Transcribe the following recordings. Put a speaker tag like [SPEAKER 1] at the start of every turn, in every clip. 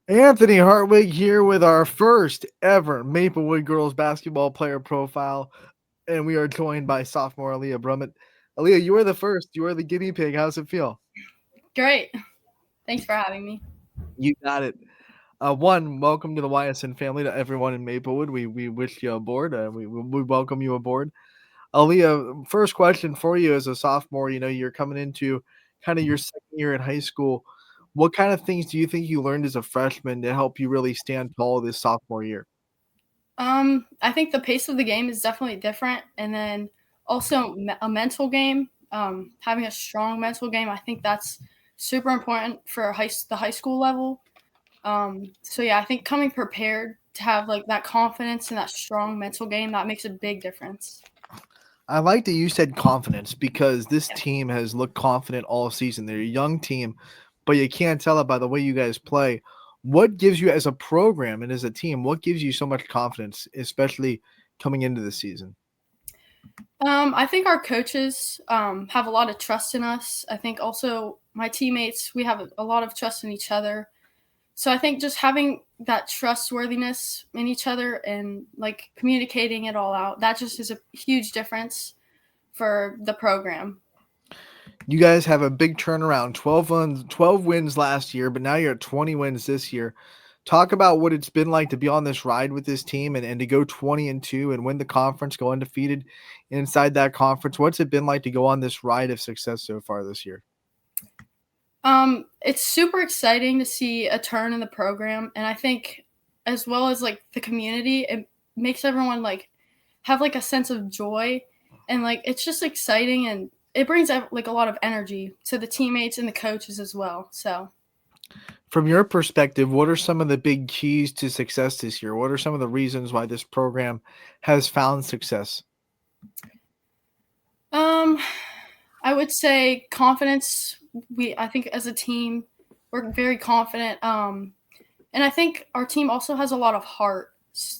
[SPEAKER 1] Anthony Hartwig here with our first ever Maplewood girls basketball player profile, and we are joined by sophomore Aaliyah Brumit. Aaliyah, you are the first. You are the guinea pig. How's it feel?
[SPEAKER 2] Great. Thanks for having me.
[SPEAKER 1] You got it. Welcome to the YSN family. To everyone in Maplewood, we wish you aboard. We welcome you aboard. Aaliyah, first question for you as a sophomore. You're coming into kind of your second year in high school. What kind of things do you think you learned as a freshman to help you really stand tall this sophomore year?
[SPEAKER 2] I think the pace of the game is definitely different, and then also a mental game. Having a strong mental game, I think that's super important for the high school level. So yeah, I think coming prepared to have like that confidence and that strong mental game that makes a big difference.
[SPEAKER 1] I like that you said confidence because this
[SPEAKER 2] Yeah.
[SPEAKER 1] team has looked confident all season. They're a young team, but you can't tell it by the way you guys play. What gives you, as a program and as a team, what gives you so much confidence, especially coming into the season?
[SPEAKER 2] I think our coaches have a lot of trust in us. I think also my teammates, we have a lot of trust in each other. So I think just having that trustworthiness in each other and like communicating it all out, that just is a huge difference for the program.
[SPEAKER 1] You guys have a big turnaround, 12 wins last year, but now you're at 20 wins this year. Talk about what it's been like to be on this ride with this team and to go 20-2 and win the conference, go undefeated inside that conference. What's it been like to go on this ride of success so far this year?
[SPEAKER 2] It's super exciting to see a turn in the program, and I think as well as like the community, it makes everyone like have like a sense of joy, and like it's just exciting and it brings like a lot of energy to the teammates and the coaches as well. So
[SPEAKER 1] From your perspective, what are some of the big keys to success this year? What are some of the reasons why this program has found success?
[SPEAKER 2] Um, I would say confidence. I think as a team, we're very confident. And I think our team also has a lot of heart.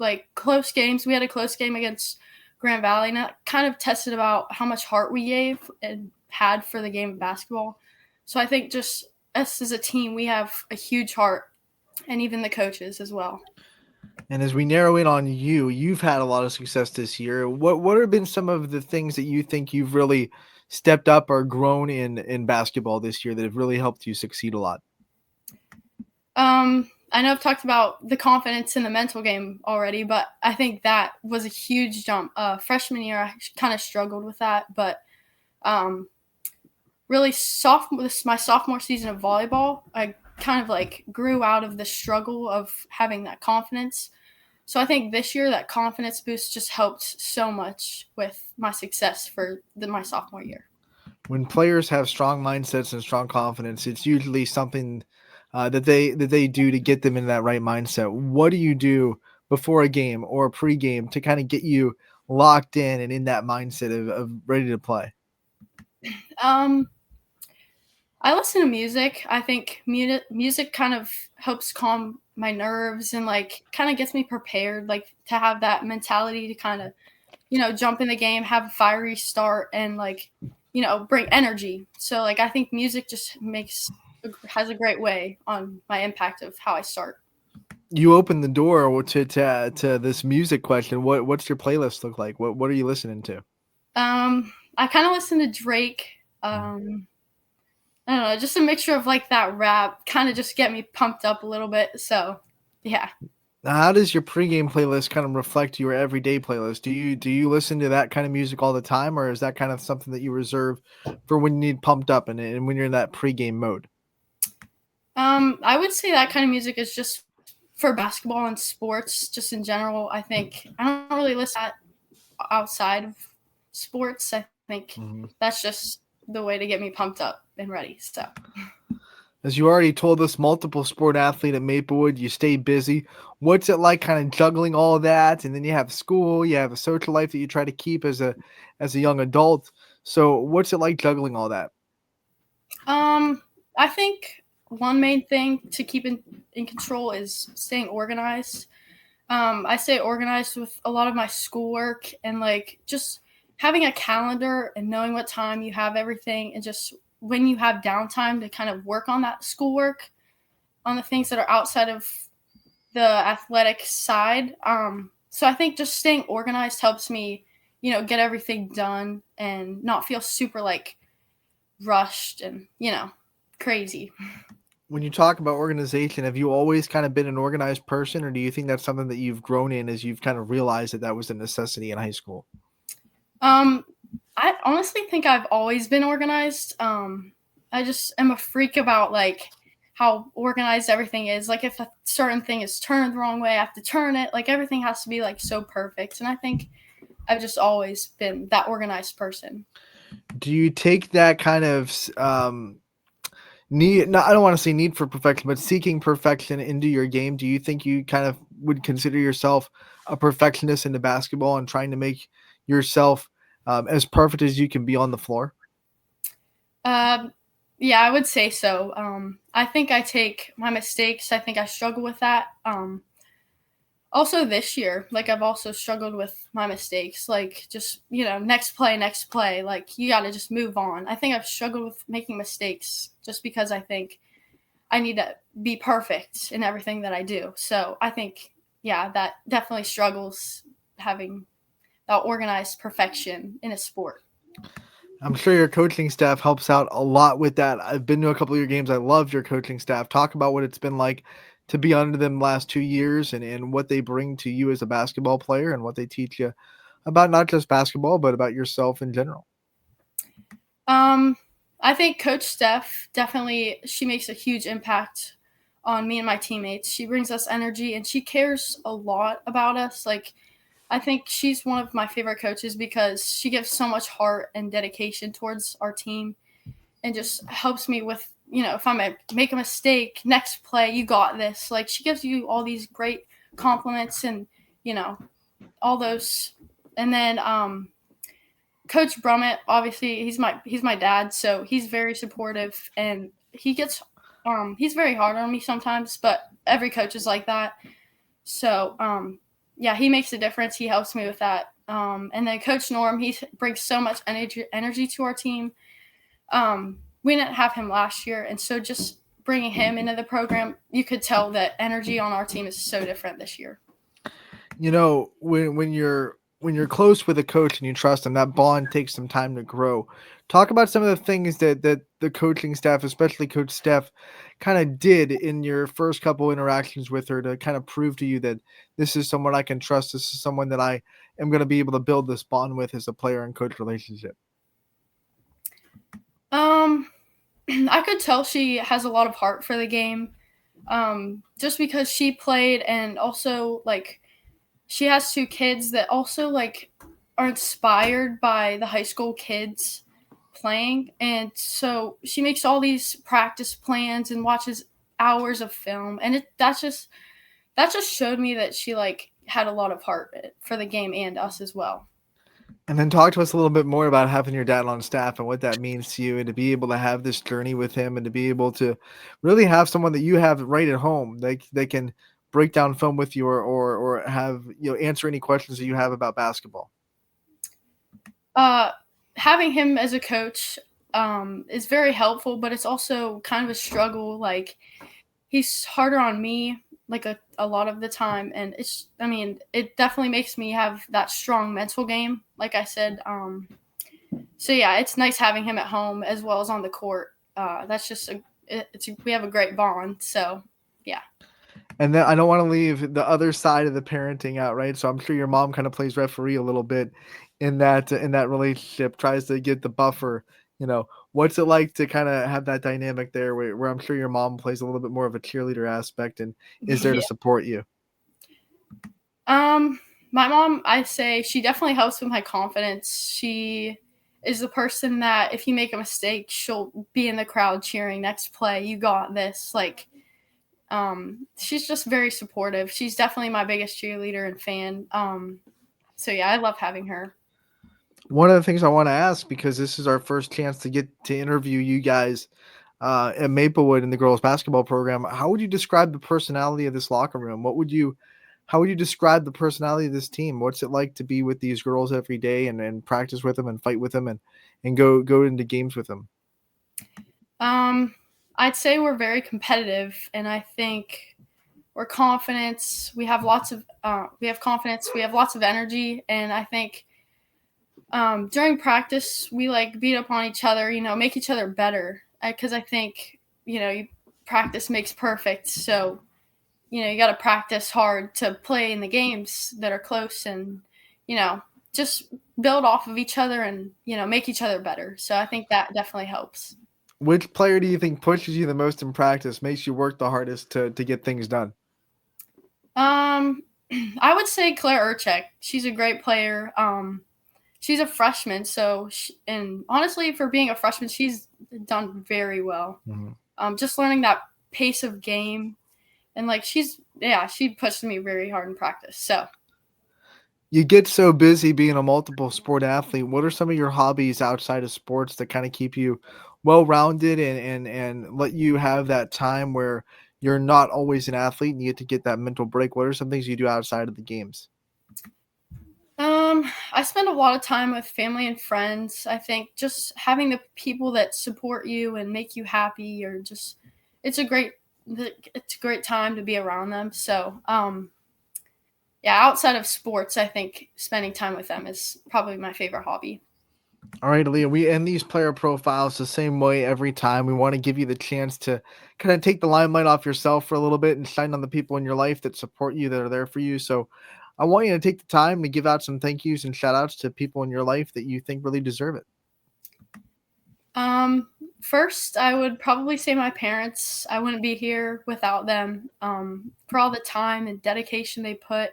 [SPEAKER 2] Like close games, we had a close game against Grand Valley, and that kind of tested about how much heart we gave and had for the game of basketball. So I think just us as a team, we have a huge heart, and even the coaches as well.
[SPEAKER 1] And as we narrow in on you, you've had a lot of success this year. What have been some of the things that you think you've really stepped up or grown in basketball this year that have really helped you succeed a lot?
[SPEAKER 2] I know I've talked about the confidence in the mental game already, but I think that was a huge jump. Freshman year, I kind of struggled with that, but um, really my sophomore season of volleyball, I kind of like grew out of the struggle of having that confidence. So I think this year that confidence boost just helped so much with my success for my sophomore year.
[SPEAKER 1] When players have strong mindsets and strong confidence, it's usually something that they do to get them in that right mindset. What do you do before a game or a pregame to kind of get you locked in and in that mindset of ready to play?
[SPEAKER 2] Um, I listen to music. I think music kind of helps calm my nerves and like kind of gets me prepared, like to have that mentality to kind of, jump in the game, have a fiery start, and like, bring energy. So like I think music just has a great way on my impact of how I start.
[SPEAKER 1] You open the door to this music question. What's your playlist look like? What are you listening to?
[SPEAKER 2] I kind of listen to Drake. I don't know, just a mixture of like that rap, kind of just get me pumped up a little bit. So, yeah.
[SPEAKER 1] Now, how does your pregame playlist kind of reflect your everyday playlist? Do you listen to that kind of music all the time, or is that kind of something that you reserve for when you need pumped up and when you're in that pregame mode?
[SPEAKER 2] I would say that kind of music is just for basketball and sports, just in general. I think I don't really listen to that outside of sports. I think
[SPEAKER 1] Mhm.
[SPEAKER 2] that's just the way to get me pumped up and ready. So,
[SPEAKER 1] As you already told us, multiple sport athlete at Maplewood, you stay busy. What's it like kind of juggling all of that? And then you have school, you have a social life that you try to keep as a young adult. So what's it like juggling all that?
[SPEAKER 2] um, I think one main thing to keep in control is staying organized. I stay organized with a lot of my schoolwork and like just having a calendar and knowing what time you have everything and just when you have downtime to kind of work on that schoolwork. on the things that are outside of the athletic side. So I think just staying organized helps me, get everything done and not feel super like rushed and, crazy.
[SPEAKER 1] When you talk about organization, have you always kind of been an organized person, or do you think that's something that you've grown in as you've kind of realized that that was a necessity in high school?
[SPEAKER 2] Um, I honestly think I've always been organized. I just am a freak about like how organized everything is. Like if a certain thing is turned the wrong way, I have to turn it. Like everything has to be like so perfect. And I think I've just always been that organized person.
[SPEAKER 1] Do you take that kind of need? No, I don't want to say need for perfection, but seeking perfection into your game. Do you think you kind of would consider yourself a perfectionist into basketball and trying to make yourself as perfect as you can be on the floor?
[SPEAKER 2] Um, yeah, I would say so. I think I take my mistakes. I think I struggle with that. Also this year, like I've also struggled with my mistakes. Like just next play. Like you got to just move on. I think I've struggled with making mistakes just because I think I need to be perfect in everything that I do. So I think yeah, that definitely struggles having that organized perfection in a sport.
[SPEAKER 1] I'm sure your coaching staff helps out a lot with that. I've been to a couple of your games. I love your coaching staff. Talk about what it's been like to be under them last 2 years and what they bring to you as a basketball player and what they teach you about not just basketball, but about yourself in general.
[SPEAKER 2] Um, I think Coach Steph definitely she makes a huge impact on me and my teammates. She brings us energy and she cares a lot about us. Like I think she's one of my favorite coaches because she gives so much heart and dedication towards our team and just helps me with, if I make a mistake, next play, you got this. Like she gives you all these great compliments and, you know, all those. And then Coach Brumit, obviously he's my dad, so he's very supportive and he's very hard on me sometimes, but every coach is like that. So yeah, he makes a difference. He helps me with that. And then Coach Norm, he brings so much energy to our team. We didn't have him last year, and so just bringing him into the program, you could tell that energy on our team is so different this year.
[SPEAKER 1] You know, when you're close with a coach and you trust them, that bond takes some time to grow. Talk about some of the things that the coaching staff, especially Coach Steph, kind of did in your first couple interactions with her to kind of prove to you that this is someone I can trust. This is someone that I am going to be able to build this bond with as a player and coach relationship.
[SPEAKER 2] Um, I could tell she has a lot of heart for the game. Just because she played and also like she has two kids that also like are inspired by the high school kids playing, and so she makes all these practice plans and watches hours of film, and that just showed me that she like had a lot of heart for the game and us as well.
[SPEAKER 1] And then talk to us a little bit more about having your dad on staff and what that means to you, and to be able to have this journey with him, and to be able to really have someone that you have right at home. They can break down film with you, or have answer any questions that you have about basketball.
[SPEAKER 2] Uh, Having him as a coach is very helpful, but it's also kind of a struggle. Like he's harder on me like a lot of the time, and it definitely makes me have that strong mental game like I said. So yeah, it's nice having him at home as well as on the court. That's just we have a great bond, so yeah.
[SPEAKER 1] And then I don't want to leave the other side of the parenting out, right? So I'm sure your mom kind of plays referee a little bit in that relationship, tries to get the buffer. What's it like to kind of have that dynamic there, where I'm sure your mom plays a little bit more of a cheerleader aspect and is there to
[SPEAKER 2] Yeah.
[SPEAKER 1] support you?
[SPEAKER 2] My mom, I say she definitely helps with my confidence. She is the person that if you make a mistake, she'll be in the crowd cheering next play, you got this. Like she's just very supportive. She's definitely my biggest cheerleader and fan. So yeah, I love having her.
[SPEAKER 1] One of the things I want to ask, because this is our first chance to get to interview you guys at Maplewood in the girls basketball program, how would you describe the personality of this locker room? How would you describe the personality of this team? What's it like to be with these girls every day and practice with them and fight with them and go into games with them?
[SPEAKER 2] Um I'd say we're very competitive, and I think we're confident. We have confidence. We have lots of energy, and I think during practice we like beat up on each other. Make each other better. Because I think practice makes perfect. So you got to practice hard to play in the games that are close, and you know just build off of each other, and make each other better. So I think that definitely helps.
[SPEAKER 1] Which player do you think pushes you the most in practice, makes you work the hardest to get things done?
[SPEAKER 2] Um, I would say Claire Urchek. She's a great player. She's a freshman, and honestly, for being a freshman, she's done very well.
[SPEAKER 1] Mm-hmm.
[SPEAKER 2] Just learning that pace of game, and like she pushed me very hard in practice. So
[SPEAKER 1] You get so busy being a multiple sport athlete. What are some of your hobbies outside of sports that kind of keep you well rounded and let you have that time where you're not always an athlete and you get that mental break? What are some things you do outside of the games?
[SPEAKER 2] I spend a lot of time with family and friends. I think just having the people that support you and make you happy, or just it's a great it's a great time to be around them. So yeah, outside of sports, I think spending time with them is probably my favorite hobby.
[SPEAKER 1] All right, Aaliyah, we end these player profiles the same way every time. We want to give you the chance to kind of take the limelight off yourself for a little bit and shine on the people in your life that support you, that are there for you. So I want you to take the time to give out some thank yous and shout outs to people in your life that you think really deserve it.
[SPEAKER 2] Um, First, I would probably say my parents. I wouldn't be here without them. For all the time and dedication they put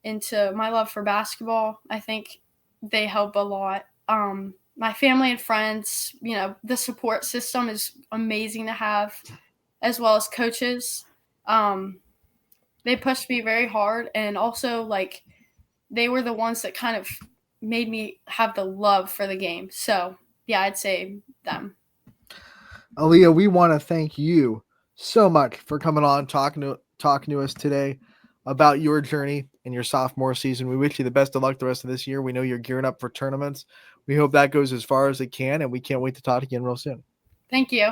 [SPEAKER 2] into my love for basketball, I think they help a lot. My family and friends, the support system is amazing to have, as well as coaches. Um, they pushed me very hard, and also like they were the ones that kind of made me have the love for the game. So yeah, I'd say them.
[SPEAKER 1] Aaliyah, we want to thank you so much for coming on talking to us today about your journey in your sophomore season. We wish you the best of luck the rest of this year. We know you're gearing up for tournaments. We hope that goes as far as it can, and we can't wait to talk again real soon.
[SPEAKER 2] Thank you.